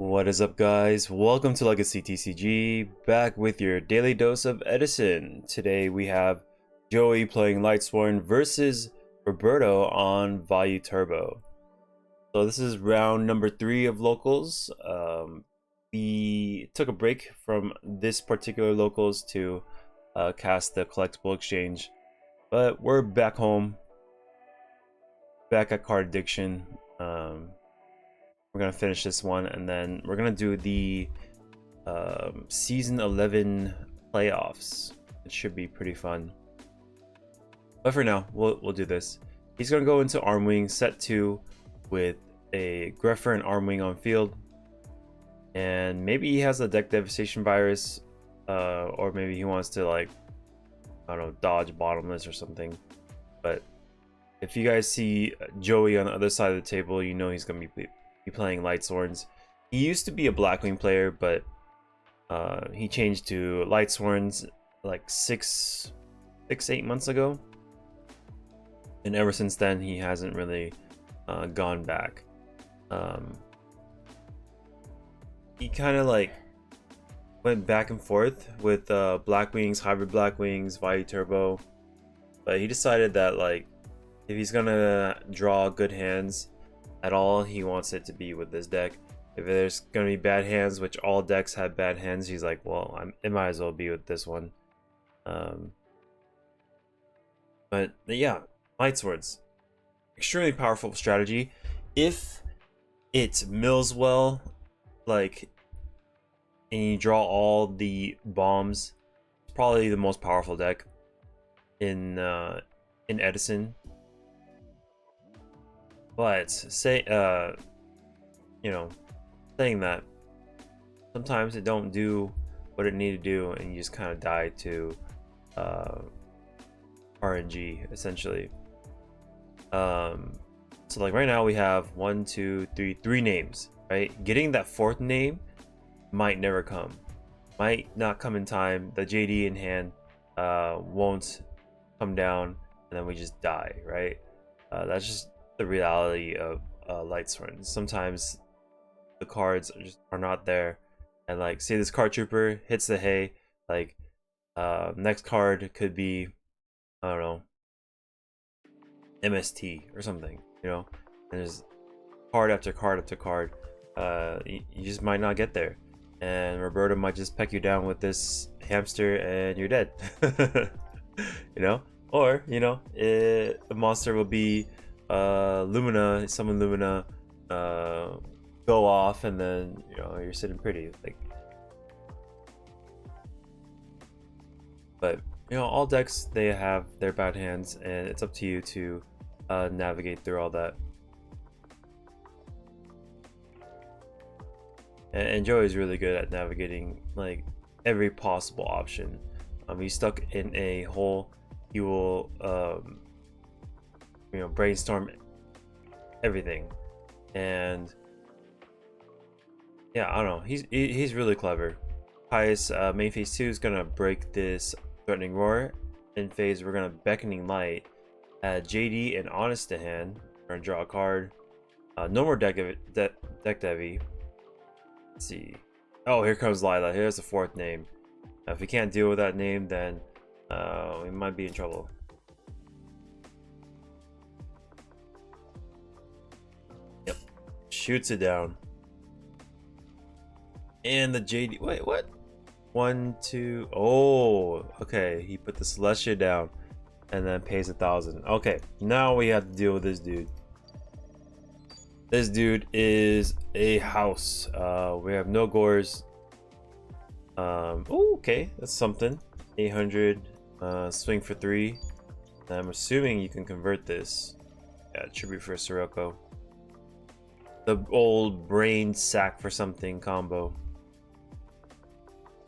What is up, guys? Welcome to Legacy TCG, back with your daily dose of Edison. Today we have Joey playing Lightsworn versus Roberto on Vayu Turbo. So this is round number 3 of locals. We took a break from this particular locals to cast the collectible exchange, but we're back home, back at Card Addiction. We're gonna finish this one, and then we're gonna do the season 11 playoffs. It should be pretty fun. But for now, we'll do this. He's gonna go into Armwing set 2 with a Grepher and Armwing on field, and maybe he has a deck devastation virus, or maybe he wants to, like, I don't know, dodge bottomless or something. But if you guys see Joey on the other side of the table, you know he's gonna be playing Lightsworns. He used to be a Blackwing player, but he changed to Lightsworns like 8 months ago, and ever since then he hasn't really gone back. He kind of like went back and forth with Blackwings, Hybrid Blackwings, Vayu Turbo, but he decided that, like, if he's gonna draw good hands at all, he wants it to be with this deck. If there's gonna be bad hands, which all decks have bad hands, he's like, well, it might as well be with this one. But yeah, Lightsworns, extremely powerful strategy. If it mills well, like, and you draw all the bombs, it's probably the most powerful deck in Edison. But saying that, sometimes it don't do what it need to do, and you just kind of die to RNG essentially. So like right now we have 3 names, right? Getting that 4th name might never come, might not come in time. The JD in hand won't come down, and then we just die, right? That's just the reality of Lightsworn. Sometimes the cards are not there, and, like, say this card trooper hits the hay, like, next card could be, I don't know, MST or something, you know, and there's card after card after card. You just might not get there, and Roberto might just peck you down with this hamster and you're dead. You know, or, you know, the monster will be Lumina, summon Lumina, go off, and then, you know, you're sitting pretty, like. But, you know, all decks, they have their bad hands, and it's up to you to navigate through all that. And Joey's really good at navigating, like, every possible option. He's stuck in a hole, he will you know, brainstorm everything. And yeah, I don't know, he's really clever. Pious main phase 2 is gonna break this Threatening Roar. In phase, we're gonna Beckoning Light, add JD and Honest to hand. We're gonna draw a card. No more deck Devi. Let's see. Oh, here comes Lila. Here's the 4th name. If we can't deal with that name, then we might be in trouble. Yep, shoots it down. And the JD. Wait, what? 1, 2. Oh, okay. He put the Celestia down and then pays 1,000. Okay, now we have to deal with this dude. This dude is a house. We have no Gores. Oh, okay, that's something. 800, swing for 3. I'm assuming you can convert this. Yeah, it should be for Sirocco. The old brain sack for something combo.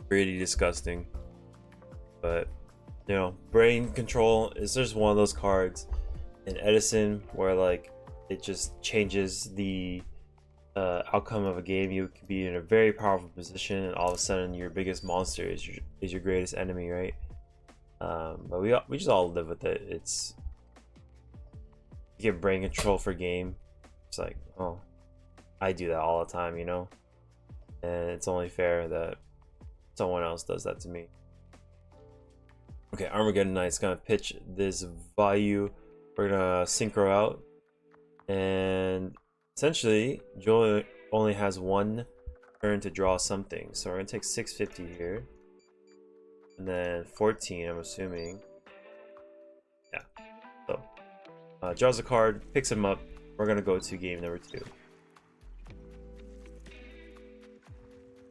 Pretty disgusting. But, you know, brain control is just one of those cards in Edison where, like, it just changes the outcome of a game. You could be in a very powerful position, and all of a sudden your biggest monster is your greatest enemy, right? But we just all live with it. It's, you get brain control for game. It's like, oh, I do that all the time, you know. and it's only fair that someone else does that to me. Okay, Armageddon Knight's gonna pitch this Vayu. We're gonna synchro out, and essentially Joel only has one turn to draw something, so we're gonna take 650 here, and then 14. I'm assuming, yeah. So draws a card, picks him up. We're gonna go to game number 2.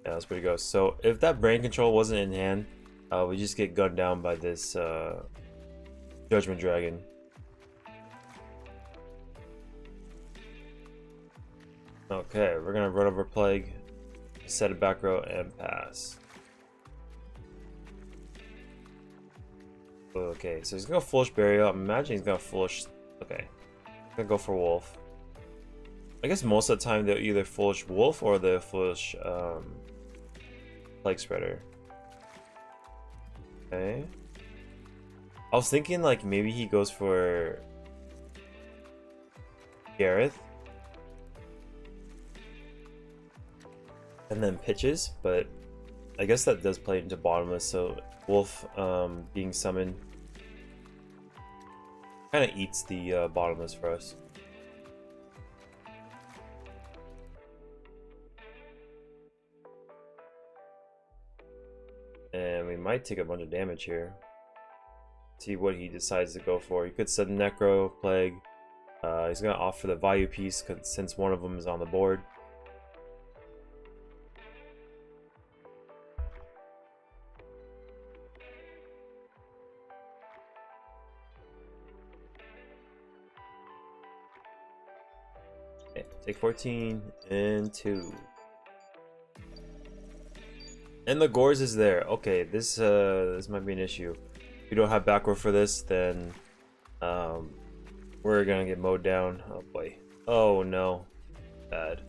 Yeah, that's pretty good. So if that brain control wasn't in hand, we just get gunned down by this Judgment Dragon. Okay, we're gonna run over Plague, set a back row, and pass. Okay, so he's gonna Foolish Burial. I'm imagining he's gonna Foolish. Okay, I'm gonna go for Wolf. I guess most of the time they'll either Foolish Wolf or they'll Foolish Plague Spreader. Okay. I was thinking like maybe he goes for Gareth and then pitches, but I guess that does play into bottomless, so Wolf being summoned kind of eats the bottomless for us. And we might take a bunch of damage here. See what he decides to go for. He could set Necro, Plague. He's going to opt for the Vayu piece since one of them is on the board. Okay, take 14 and 2. And the Gores is there. Okay, this might be an issue. If we don't have back row for this, then we're gonna get mowed down. Oh boy. Oh no. Bad.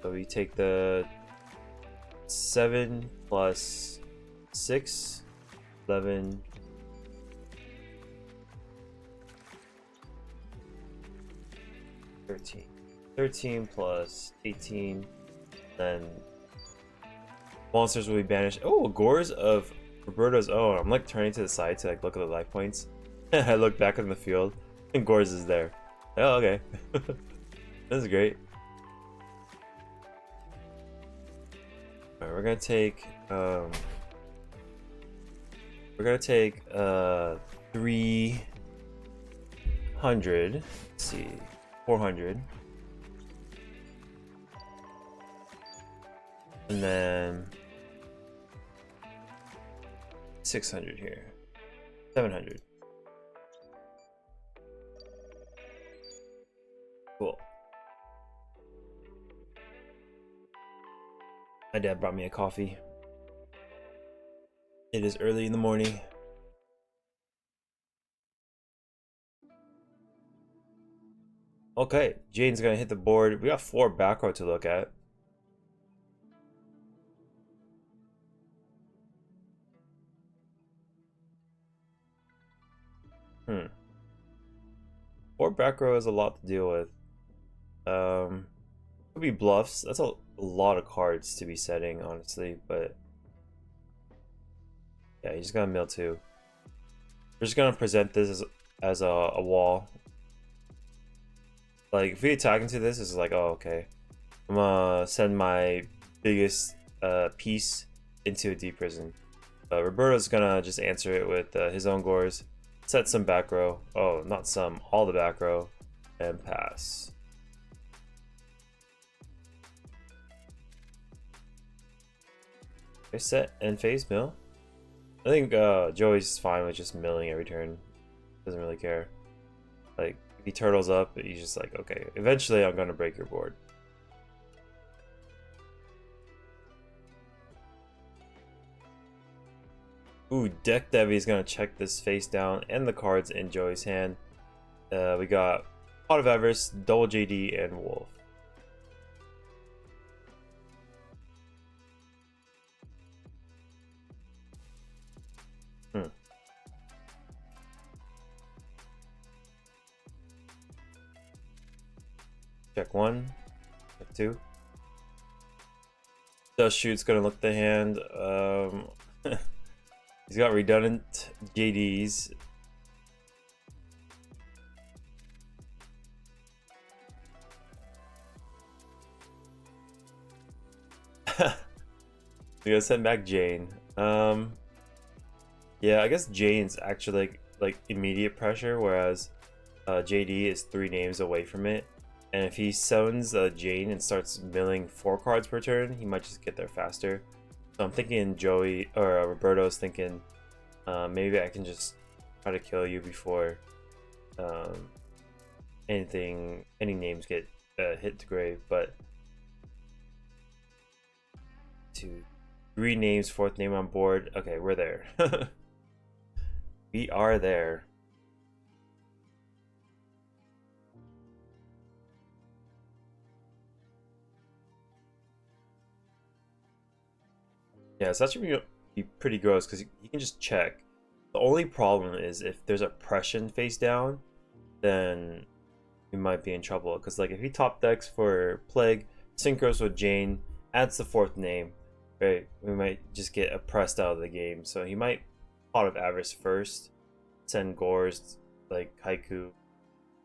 So we take the 7 plus 6, 11. 13. 13 plus 18, then monsters will be banished. Oh, Gores of Roberto's own. I'm like turning to the side to like look at the life points. I look back in the field and Gores is there. Oh, okay. This is great. Alright, we're gonna take 300. Let's see, 400. And then 600 here. 700. Cool. My dad brought me a coffee. It is early in the morning. Okay, Jaden's gonna hit the board. We got 4 back row to look at. Four back row is a lot to deal with. Could be bluffs. That's a lot of cards to be setting, honestly, but yeah, he's gonna mill 2. We're just gonna present this as a wall. Like if we attack into this, it's like, oh okay, I'm gonna send my biggest piece into a deep prison. Roberto's gonna just answer it with his own Gores. Set some back row. Oh, not some, all the back row, and pass. Okay, set and phase mill. I think Joey's fine with just milling every turn. Doesn't really care. Like if he turtles up, he's just like, okay, eventually I'm gonna break your board. Ooh, Deck Devi is gonna check this face down and the cards in Joey's hand. We got Pot of Everest, Double JD, and Wolf. Check 1, check 2. Dust Shoot's gonna look the hand. He's got redundant JDs. We gotta send back Jane. Yeah, I guess Jane's actually like immediate pressure, whereas JD is 3 names away from it. And if he summons Jane and starts milling 4 cards per turn, he might just get there faster. So I'm thinking Joey or Roberto's thinking maybe I can just try to kill you before any names get hit to grave. But 2, 3 names, 4th name on board. Okay, we're there. We are there. Yeah, it's actually gonna be pretty gross because you can just check. The only problem is if there's a Oppression face down, then we might be in trouble. Because like if he top decks for Plague, synchros with Jane, adds the 4th name, right? We might just get oppressed out of the game. So he might Pot of Avarice first, send Gores like Haiku,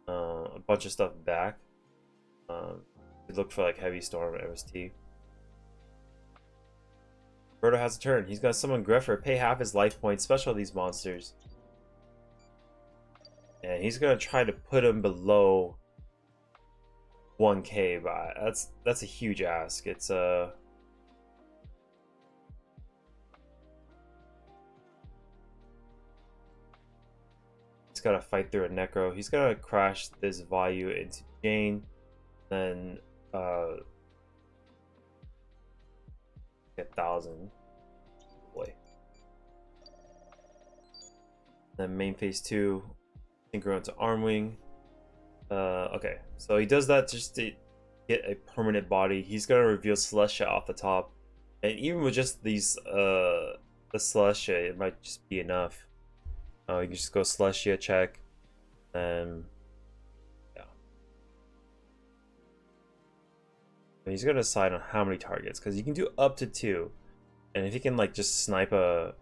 a bunch of stuff back. Look for like Heavy Storm or MST. Roberto has a turn. He's gonna summon Greffer, pay half his life points, special these monsters. And he's gonna try to put him below 1k, but that's a huge ask. It's he's gotta fight through a Necro. He's gonna crash this Vayu into Jane, then get 1000. Boy. Then main phase 2, synchro into Armwing. Okay, so he does that just to get a permanent body. He's gonna reveal Celestia off the top, and even with just these the Celestia, it might just be enough. You can just go Celestia check, and yeah. And he's gonna decide on how many targets, because you can do up to 2, and if he can like just snipe a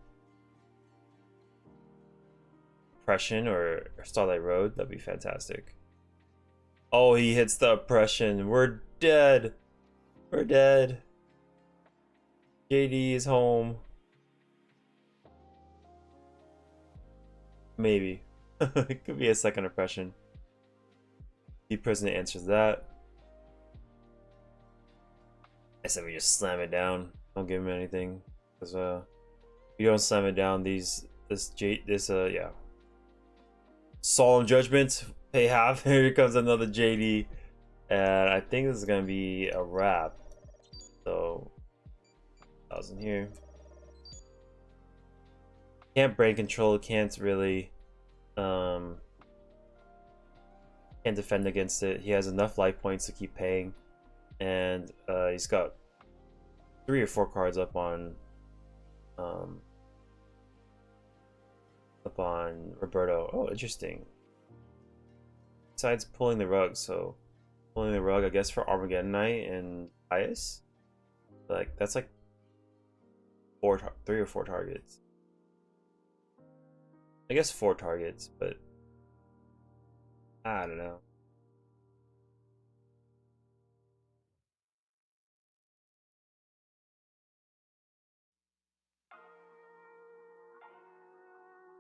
Oppression or Starlight Road, that'd be fantastic. Oh, he hits the Oppression. We're dead. We're dead. JD is home. Maybe. It could be a second Oppression. The President answers that. I said we just slam it down. Don't give him anything. Because if you don't slam it down, yeah. Solemn Judgment. Pay half. Here comes another JD. And I think this is gonna be a wrap. So 1000 here. Can't brain control, can't really can't defend against it. He has enough life points to keep paying. And he's got 3 or 4 cards up on Roberto. Oh, interesting. Besides pulling the rug, so pulling the rug, I guess, for Armageddon Knight and Bias. Like that's like 3 or 4 targets. I guess 4 targets, but I don't know.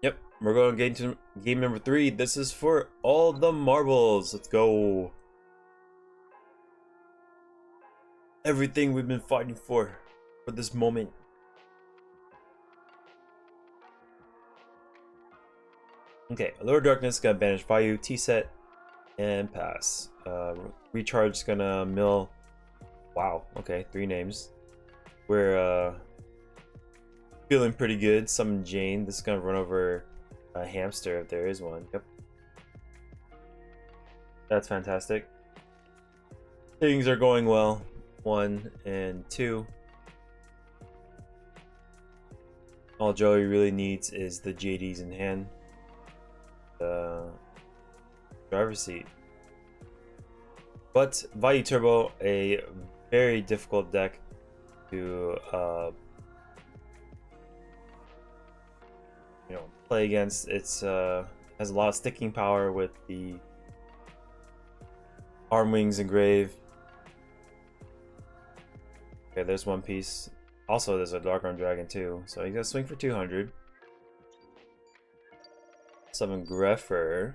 Yep, we're going to get into game number 3. This is for all the marbles. Let's go. Everything we've been fighting for this moment. Okay, Allure of Darkness gonna banish Vayu, T-set, and pass. Recharge is gonna mill. Wow, okay, 3 names. We're feeling pretty good. Summon Jane. This is gonna run over a hamster if there is one. Yep. That's fantastic. Things are going well. 1 and 2. All Joey really needs is the JDs in hand. Driver's seat. But Vayu Turbo, a very difficult deck to you know, play against. It's has a lot of sticking power with the arm wings engrave. Okay, there's one piece. Also, there's a Dark-Armed Dragon too, so he's gonna swing for 200. Summon Greffer.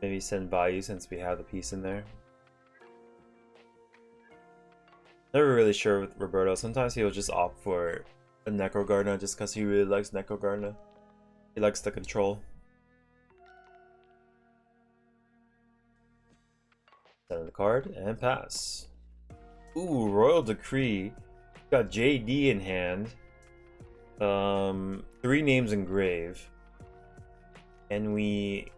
Maybe send Vayu since we have the piece in there. Never really sure with Roberto. Sometimes he'll just opt for a Necro Gardener just because he really likes Necro Gardener. He likes the control. Send the card and pass. Ooh, Royal Decree. Got JD in hand. 3 names engrave. And we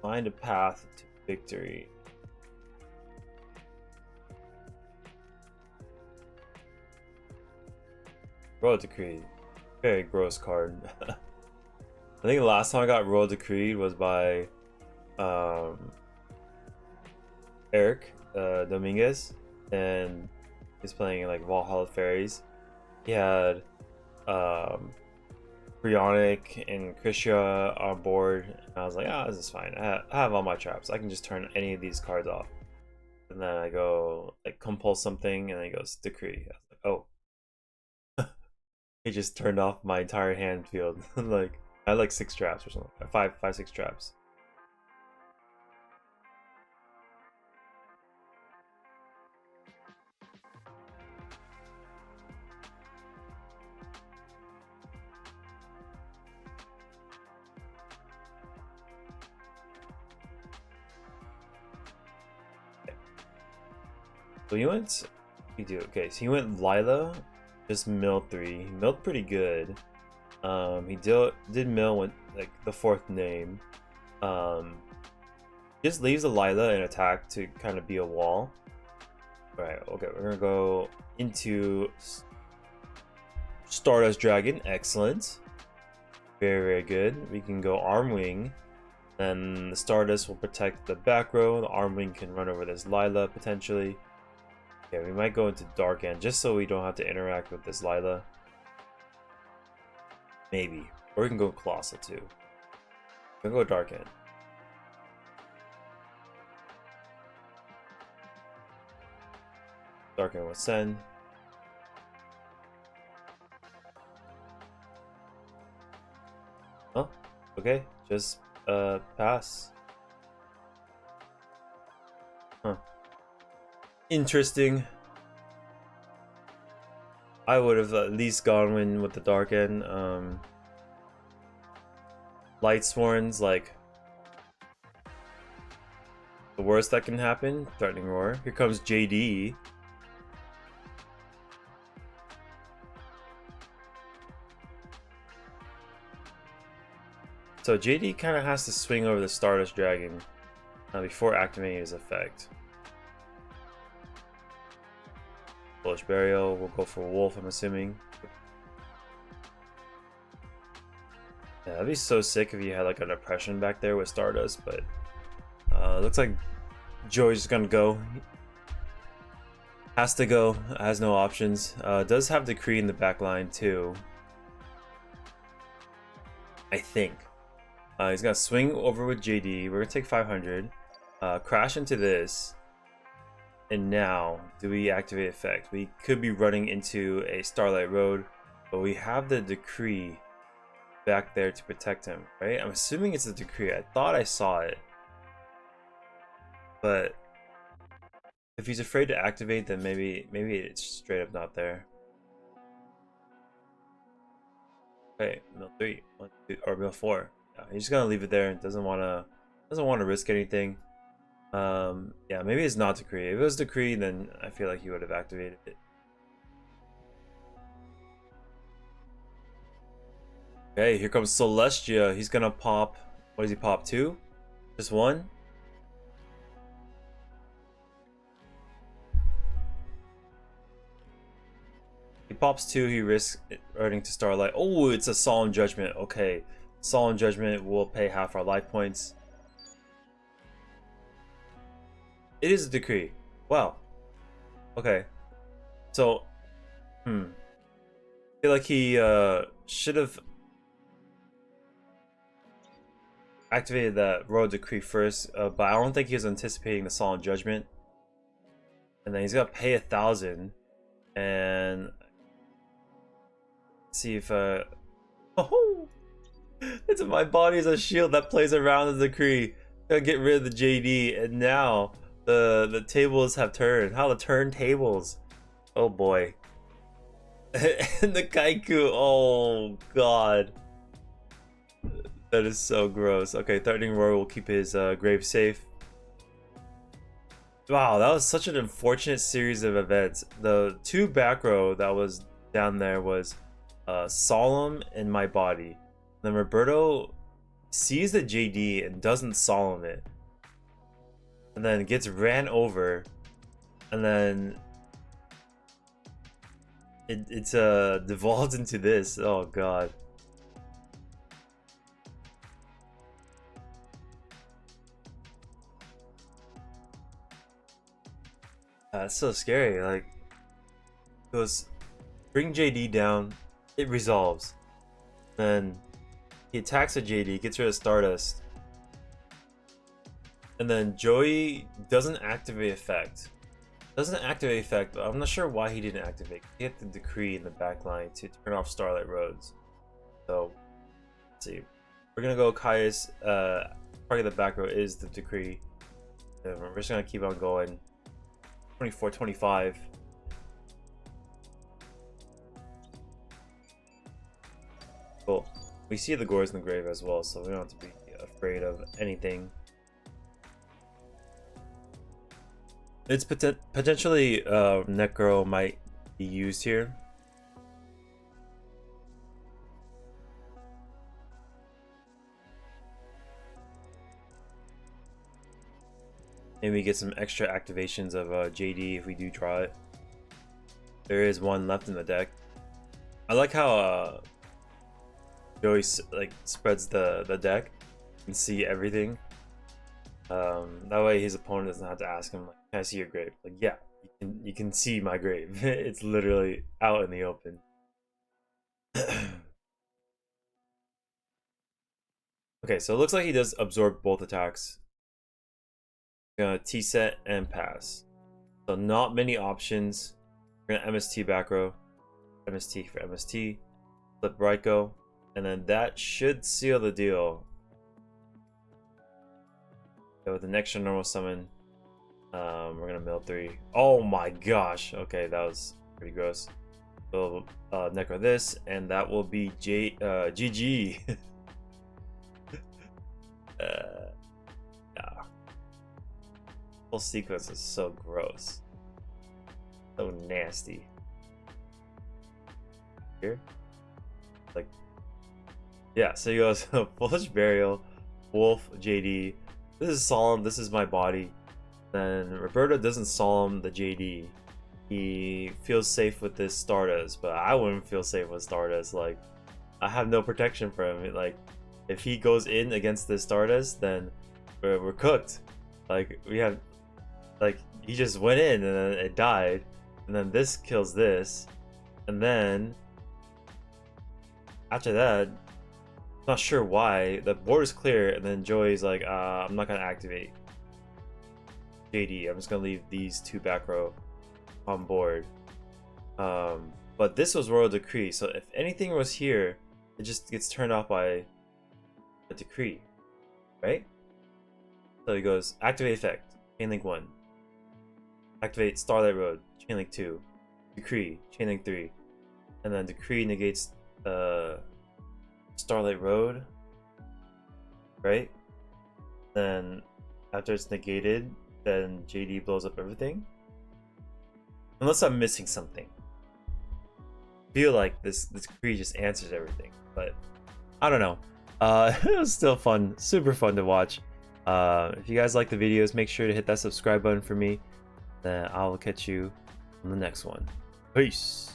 find a path to victory. Royal Decree. Very gross card. I think the last time I got Royal Decree was by Eric Dominguez, and he's playing like Valhalla Fairies. He had Brionic and Krisha on board, and I was like, ah, this is fine. I have all my traps. I can just turn any of these cards off. And then I go like compulse something, and then he goes Decree. I was like, oh. He just turned off my entire hand field. Like I had like 6 traps or something. 6 traps. So he went. Okay, so he went Lila. Just milled 3. He milled pretty good. He did mill with like the 4th name. Just leaves the Lila in attack to kind of be a wall. Alright, okay, we're gonna go into Stardust Dragon. Excellent. Very, very good. We can go Arm Wing. Then the Stardust will protect the back row. The Arm Wing can run over this Lila potentially. Yeah, we might go into Dark End just so we don't have to interact with this Lila. Maybe. Or we can go Colossal too. We can go Dark End. Dark End will send. Oh, okay. Just pass. Huh. Interesting. I would have at least gone in with the Dark End. Lightsworn's like the worst that can happen. Threatening Roar. Here comes JD. So JD kind of has to swing over the Stardust Dragon before activating his effect. Bullish Burial, we'll go for Wolf, I'm assuming. Yeah, that'd be so sick if you had like an oppression back there with Stardust, but looks like Joey's just gonna go. Has to go, has no options. Does have Decree in the back line too. I think. He's gonna swing over with JD. We're gonna take 500. Crash into this. And now, do we activate effect? We could be running into a Starlight Road, but we have the Decree back there to protect him, right? I'm assuming it's a Decree. I thought I saw it. But if he's afraid to activate, then maybe it's straight up not there. Okay, mill 3, 1, 2, or mill 4. Yeah, he's just gonna leave it there. Doesn't wanna risk anything. Yeah, maybe it's not Decree. If it was Decree, then I feel like he would have activated it. Okay, here comes Celestia. He's gonna pop. What does he pop? 2? Just 1? He pops 2. He risks running to Starlight. Oh, it's a Solemn Judgment. Okay, Solemn Judgment will pay half our life points. It is a decree. Wow. Okay. So, I feel like he should have activated that royal decree first, but I don't think he was anticipating the Solemn Judgment. And then he's gonna pay 1,000 and see if oh, it's my body is a shield that plays around the decree. Gotta get rid of the JD, and now the tables have turned. How the turntables? Oh boy. And the Kaiku, oh god. That is so gross. Okay, Threatening Roar will keep his grave safe. Wow, that was such an unfortunate series of events. The two back row that was down there was Solemn and my body. Then Roberto sees the JD and doesn't Solemn it. And then gets ran over. And then it's devolved into this. Oh god. It's so scary. Like, it was bring JD down, it resolves. Then he attacks a JD, gets rid of Stardust. And then Joey doesn't activate effect. Doesn't activate effect, but I'm not sure why he didn't activate. He had the decree in the back line to turn off Starlight Roads. So, let's see. We're gonna go Caius. Part of the back row is the decree. And we're just gonna keep on going. 24, 25. Cool. We see the Gores in the grave as well, so we don't have to be afraid of anything. It's potentially Necro might be used here. Maybe get some extra activations of JD if we do draw it. There is one left in the deck. I like how Joey like spreads the deck and see everything. That way his opponent doesn't have to ask him, like, "Can I see your grave?" Like, yeah, you can see my grave. It's literally out in the open. Okay, so it looks like he does absorb both attacks. Gonna T-set and pass. So not many options. We're gonna MST back row. MST for MST. Flip Ryko. And then that should seal the deal. So with the next normal summon, we're gonna mill 3. Oh my gosh. Okay, that was pretty gross. So Necro this, and that will be GG. Yeah. Whole sequence is so gross, so nasty. Here, like, yeah. So he goes Foolish Burial, Wolf, JD. This is Solemn. This is my body. Then Roberto doesn't Solemn the JD. He feels safe with this Stardust, but I wouldn't feel safe with Stardust. Like, I have no protection for him. Like, if he goes in against this Stardust, then we're cooked. Like, we have. Like, he just went in and then it died, and then this kills this, and then after that, I'm not sure why, the board is clear, and then Joey's like, I'm not gonna activate JD, I'm just gonna leave these two back row on board. But this was Royal Decree, so if anything was here, it just gets turned off by a decree, right? So he goes, activate effect, Chainlink 1. Activate Starlight Road, Chainlink 2. Decree, Chainlink 3. And then Decree negates Starlight Road. Right? Then after it's negated, then JD blows up everything. Unless I'm missing something. I feel like this Decree just answers everything. But I don't know. It was still fun. Super fun to watch. If you guys like the videos, make sure to hit that subscribe button for me. Then I'll catch you on the next one. Peace.